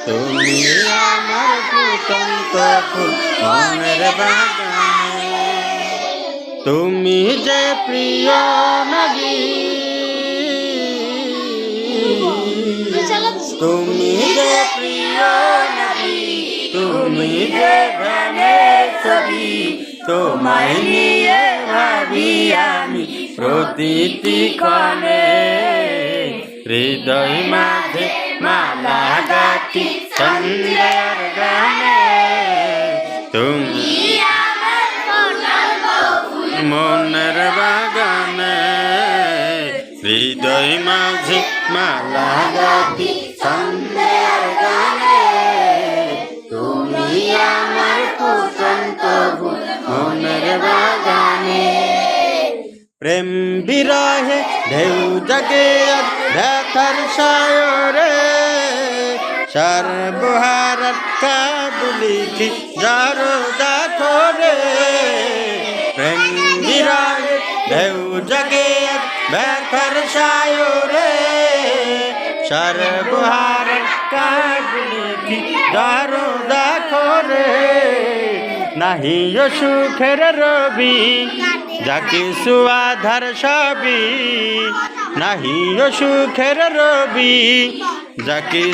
তুমি আমার ফুটন্ত ফুল মনের বাগানে, তুমি যে প্রিয় নবী, তুমি যে প্রিয় নবী, তুমি যে প্রাণের ছবি, তোমায় নিয়ে ভাবি আমি প্রতিটি ক্ষণে। হৃদয় মাঝে মালা গাঁথি সন্ধ্যার গানে, তুমি মনের বাগানে। হৃদয় মাঝে মালা গাঁথি সন্ধ্যার গানে, তুমি আমার ফুটন্ত ফুল মনের বাগানে। প্রেম বিরহে ঢেউ জাগে আর ব্যথার সায়রে, সর্বহারার কাবুলিছি যারো দাথরে। প্রেম বিরহে ঢেউ জাগে আর ব্যথার সায়রে, সর্বহারার কাবুলিছি যারো দাথরে। নাহি সুখের রবি যাকে সুয়াধার সবই, নাহি সুখের রবি যাকে